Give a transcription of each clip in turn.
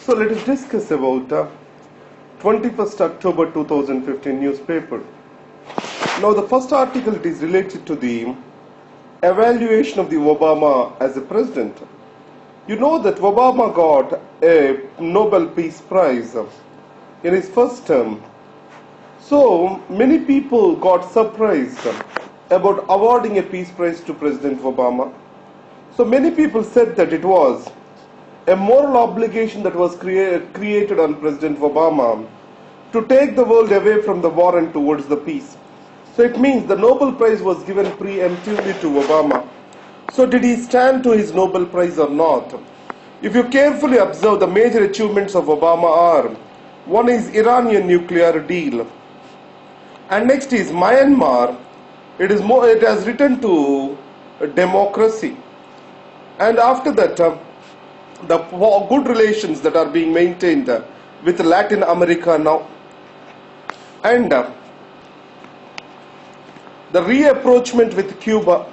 So let us discuss about 21st October 2015 newspaper. Now the first article is related to the evaluation of the Obama as a president. You know that Obama got a Nobel Peace Prize in his first term. So many people got surprised about awarding a peace prize to President Obama. So many people said that it was a moral obligation that was created on President Obama to take the world away from the war and towards the peace. So it means the Nobel Prize was given preemptively to Obama. So did he stand to his Nobel Prize or not? If you carefully observe, the major achievements of Obama are: one is Iranian nuclear deal, and next is Myanmar. It has returned to democracy, and after that the good relations that are being maintained with Latin America now, and the reapproachment with Cuba,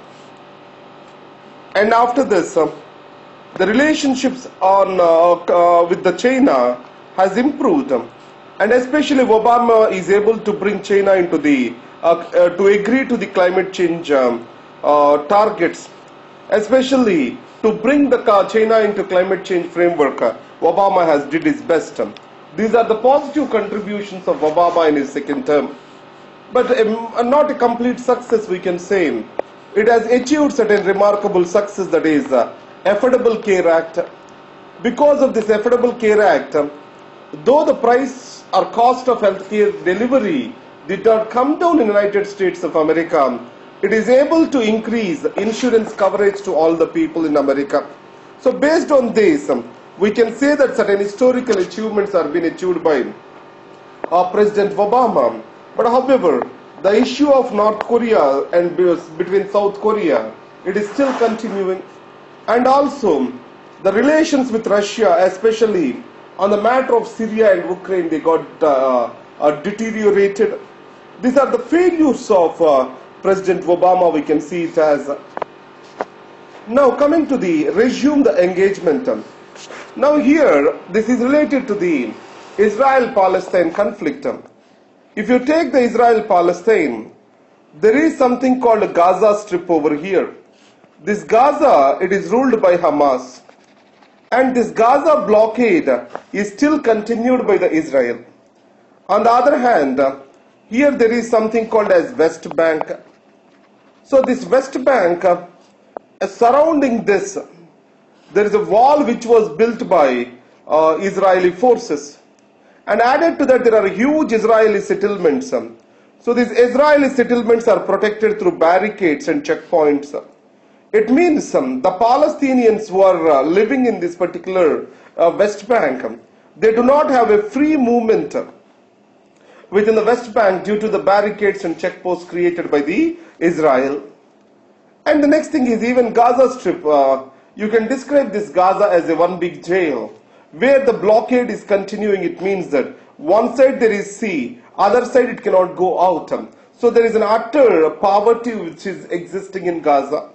and after this the relationships with the China has improved, and especially Obama is able to bring China into the to agree to the climate change targets, especially to bring the China into climate change framework. Obama has did his best. These are the positive contributions of Obama in his second term, but not a complete success, we can say. It has achieved certain remarkable success, that is Affordable Care Act. Because of this Affordable Care Act, though the price or cost of healthcare delivery did not come down in the United States of America, it is able to increase insurance coverage to all the people in America. So based on this, we can say that certain historical achievements are being achieved by President Obama. But however, the issue of North Korea and between South Korea, it is still continuing. And also the relations with Russia, especially on the matter of Syria and Ukraine, they got deteriorated. These are the failures of President Obama, we can see it as. Now coming to the resume the engagement. Now here, this is related to the Israel-Palestine conflict. If you take the Israel-Palestine, there is something called a Gaza Strip over here. This Gaza, it is ruled by Hamas, and this Gaza blockade is still continued by the Israel. On the other hand, here there is something called as West Bank. So this West Bank, surrounding this, there is a wall which was built by Israeli forces, and added to that there are huge Israeli settlements. So these Israeli settlements are protected through barricades and checkpoints. It means the Palestinians who are living in this particular West Bank, they do not have a free movement within the West Bank due to the barricades and checkposts created by the Israel. And the next thing is even Gaza Strip. You can describe this Gaza as a one big jail. Where the blockade is continuing, it means that one side there is sea, other side it cannot go out. So there is an utter poverty which is existing in Gaza.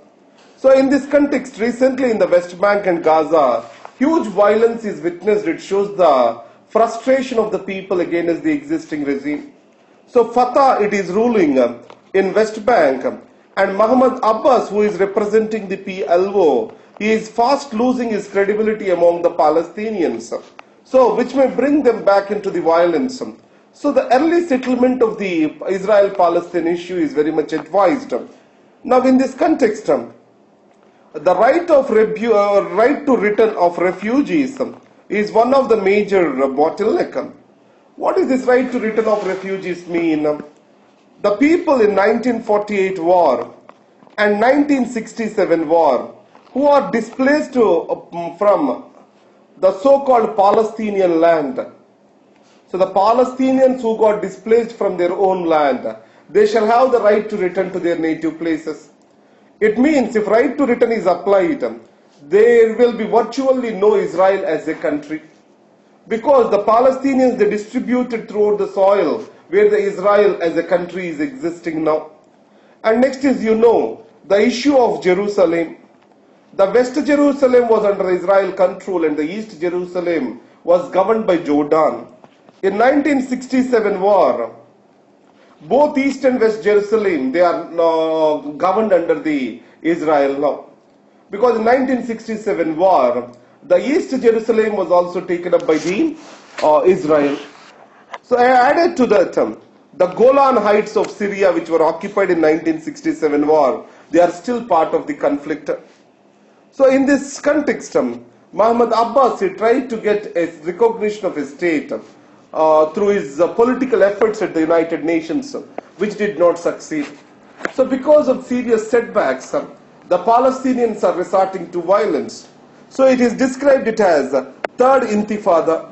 So in this context, recently in the West Bank and Gaza, huge violence is witnessed. It shows the frustration of the people against the existing regime. So Fatah, it is ruling in West Bank, and Mahmoud Abbas, who is representing the PLO, he is fast losing his credibility among the Palestinians, so which may bring them back into the violence. So the early settlement of the Israel-Palestine issue is very much advised. Now in this context, the right to return of refugees is one of the major bottleneck. What does this right to return of refugees mean? The people in 1948 war and 1967 war who are displaced from the so-called Palestinian land. So the Palestinians who got displaced from their own land, they shall have the right to return to their native places. It means if right to return is applied, there will be virtually no Israel as a country, because the Palestinians, they distributed throughout the soil where the Israel as a country is existing now. And next is, the issue of Jerusalem. The West Jerusalem was under Israel control and the East Jerusalem was governed by Jordan. In 1967 war, both East and West Jerusalem, they are governed under the Israel law. Because in 1967 war, the East Jerusalem was also taken up by the Israel. So I added to that the Golan Heights of Syria, which were occupied in 1967 war, they are still part of the conflict. So in this context, Mahmoud Abbas, he tried to get a recognition of his state through his political efforts at the United Nations, which did not succeed. So because of serious setbacks, the Palestinians are resorting to violence. So it is described it as third intifada.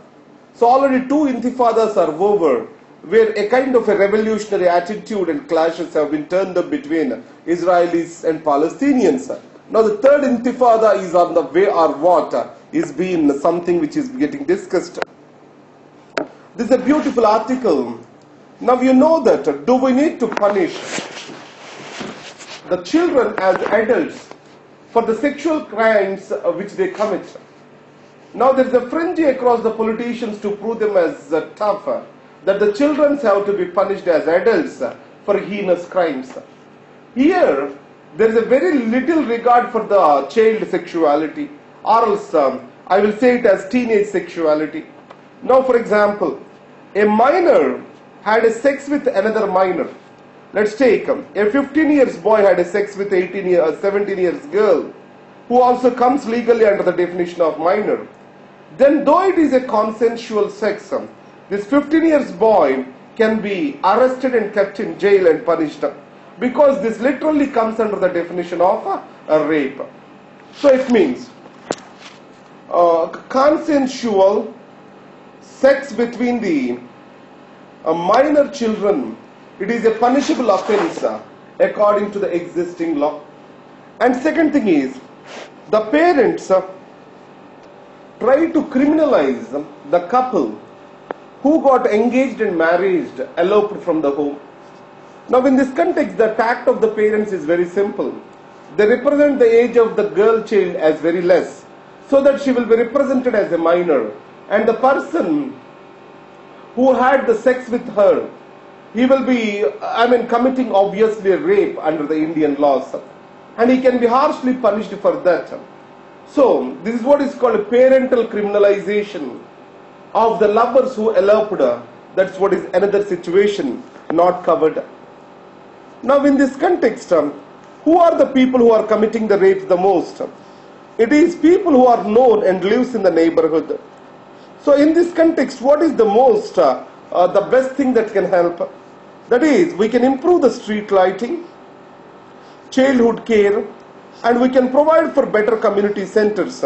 So already two intifadas are over, where a kind of a revolutionary attitude and clashes have been turned up between Israelis and Palestinians. Now the third intifada is on the way or what is being something which is getting discussed. This is a beautiful article. Now you know that, do we need to punish the children as adults for the sexual crimes which they commit? Now there is a frenzy across the politicians to prove them as tough, that the children have to be punished as adults for heinous crimes. Here, there is a very little regard for the child sexuality, or else I will say it as teenage sexuality. Now for example, a minor had a sex with another minor. Let's take a 15 years boy had a sex with 17 years girl, who also comes legally under the definition of minor. Then though it is a consensual sex, this 15 years boy can be arrested and kept in jail and punished, because this literally comes under the definition of a rape. So it means consensual sex between the minor children, it is a punishable offense according to the existing law. And second thing is, the parents try to criminalize the couple who got engaged and married, eloped from the home. Now in this context, the tact of the parents is very simple. They represent the age of the girl child as very less, so that she will be represented as a minor. And the person who had the sex with her, he will be, committing obviously a rape under the Indian laws. And he can be harshly punished for that. So this is what is called a parental criminalization of the lovers who eloped. That's what is another situation not covered. Now in this context, who are the people who are committing the rapes the most? It is people who are known and lives in the neighborhood. So in this context, what is the most, the best thing that can help? That is, we can improve the street lighting, childhood care, and we can provide for better community centers.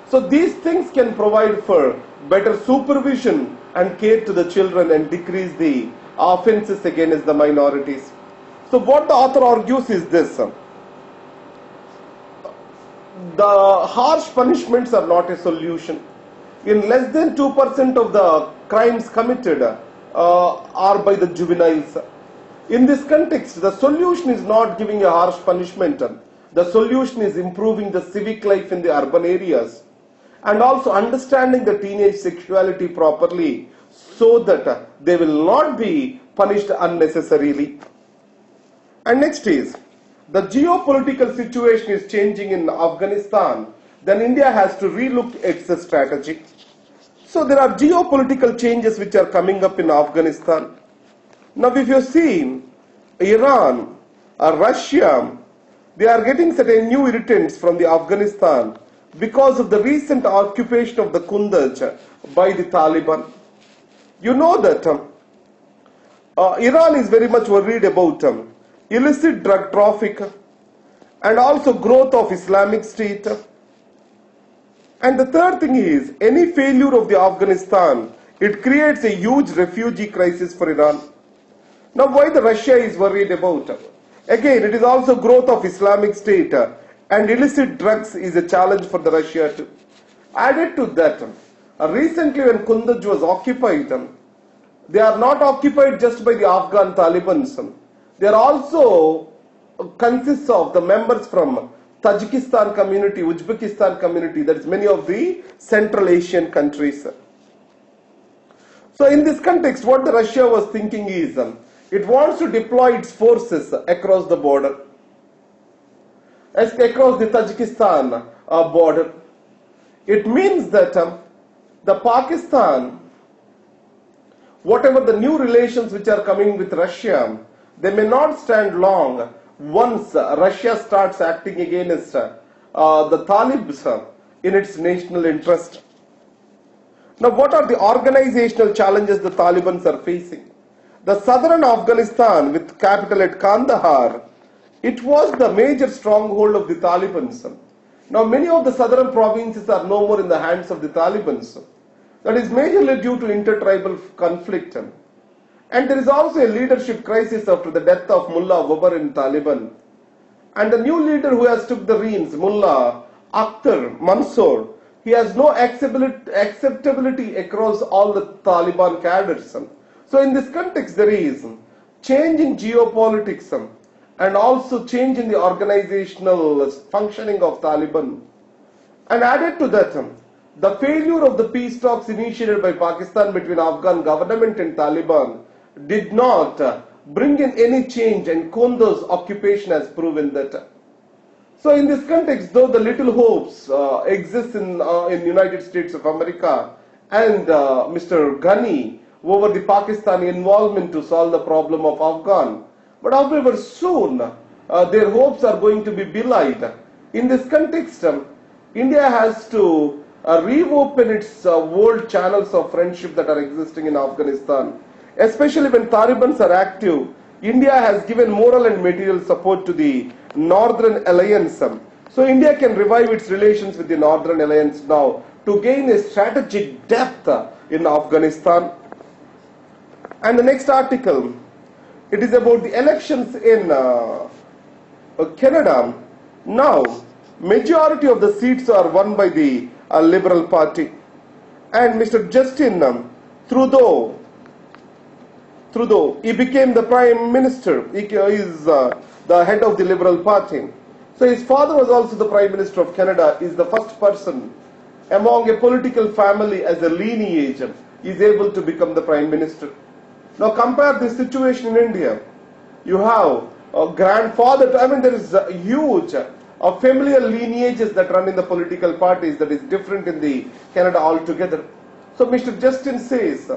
So these things can provide for better supervision and care to the children and decrease the offenses against the minorities. So what the author argues is this: the harsh punishments are not a solution. In less than 2% of the crimes committed are by the juveniles. In this context, the solution is not giving a harsh punishment. The solution is improving the civic life in the urban areas and also understanding the teenage sexuality properly, so that they will not be punished unnecessarily. And next is, the geopolitical situation is changing in Afghanistan, then India has to relook its strategy. So there are geopolitical changes which are coming up in Afghanistan. Now if you see, Iran, Russia, they are getting certain new irritants from the Afghanistan because of the recent occupation of the Kunduz by the Taliban. You know that Iran is very much worried about illicit drug traffic and also growth of Islamic State. And the third thing is, any failure of the Afghanistan, it creates a huge refugee crisis for Iran. Now why the Russia is worried about? Again, it is also growth of Islamic State and illicit drugs is a challenge for the Russia too. Added to that, recently when Kunduz was occupied, they are not occupied just by the Afghan Taliban. They are also consists of the members from Tajikistan community, Uzbekistan community, that is many of the Central Asian countries. So in this context, what the Russia was thinking is, it wants to deploy its forces across the border, across the Tajikistan border. It means that the Pakistan, whatever the new relations which are coming with Russia, they may not stand long once Russia starts acting against the Taliban in its national interest. Now, what are the organizational challenges the Taliban are facing? The southern Afghanistan, with capital at Kandahar, it was the major stronghold of the Taliban. Now, many of the southern provinces are no more in the hands of the Taliban. That is majorly due to intertribal conflict. And there is also a leadership crisis after the death of Mullah Wabar in Taliban. And the new leader who has took the reins, Mullah Akhtar Mansour, he has no acceptability across all the Taliban cadres. So in this context, there is change in geopolitics and also change in the organizational functioning of Taliban. And added to that, the failure of the peace talks initiated by Pakistan between Afghan government and Taliban did not bring in any change, and Kondo's occupation has proven that. So in this context, though the little hopes exist in United States of America and Mr. Ghani over the Pakistani involvement to solve the problem of Afghan, but however soon their hopes are going to be belied. In this context, India has to reopen its world channels of friendship that are existing in Afghanistan. Especially when Taliban are active, India has given moral and material support to the Northern Alliance. So India can revive its relations with the Northern Alliance now to gain a strategic depth in Afghanistan. And the next article, it is about the elections in Canada. Now, majority of the seats are won by the Liberal Party. And Mr. Justin Trudeau, he became the Prime Minister. He is the head of the Liberal Party. So his father was also the Prime Minister of Canada. He is the first person among a political family as a lineage is able to become the Prime Minister. Now compare this situation in India. You have a grandfather, there is a huge familial lineages that run in the political parties that is different in the Canada altogether. So Mr. Justin says,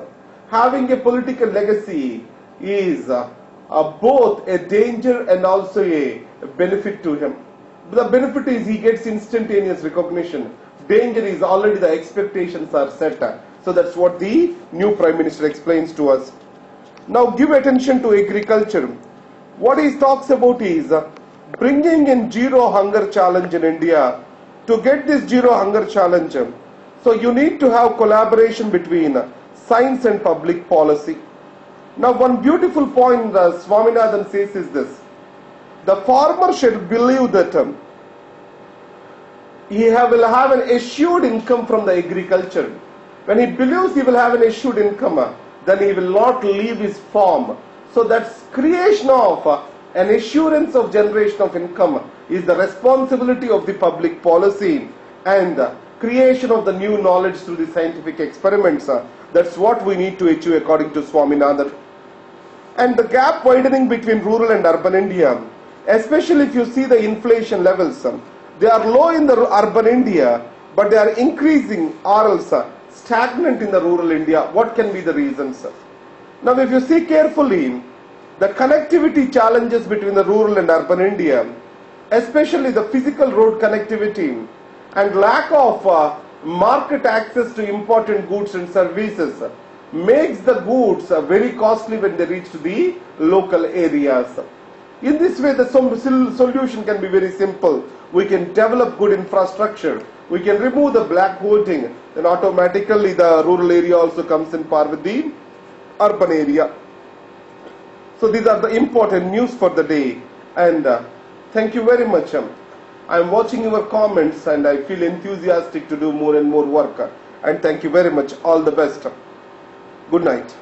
having a political legacy is both a danger and also a benefit to him. The benefit is he gets instantaneous recognition. Danger is already the expectations are set. So that's what the new Prime Minister explains to us. Now give attention to agriculture. What he talks about is bringing in zero hunger challenge in India. To get this zero hunger challenge, so you need to have collaboration between science and public policy. Now one beautiful point Swaminathan says is this: the farmer should believe that he will have an assured income from the agriculture. When he believes he will have an assured income, then he will not leave his farm. So that's creation of an assurance of generation of income is the responsibility of the public policy, and creation of the new knowledge through the scientific experiments. That's what we need to achieve according to Swaminathan. And the gap widening between rural and urban India, especially if you see the inflation levels, they are low in the urban India, but they are increasing or else stagnant in the rural India. What can be the reasons? Now if you see carefully, the connectivity challenges between the rural and urban India, especially the physical road connectivity and lack of market access to important goods and services, makes the goods very costly when they reach to the local areas. In this way, the solution can be very simple. We can develop good infrastructure. We can remove the black voting. Then automatically the rural area also comes in par with the urban area. So these are the important news for the day. And thank you very much. I am watching your comments and I feel enthusiastic to do more and more work. And thank you very much. All the best. Good night.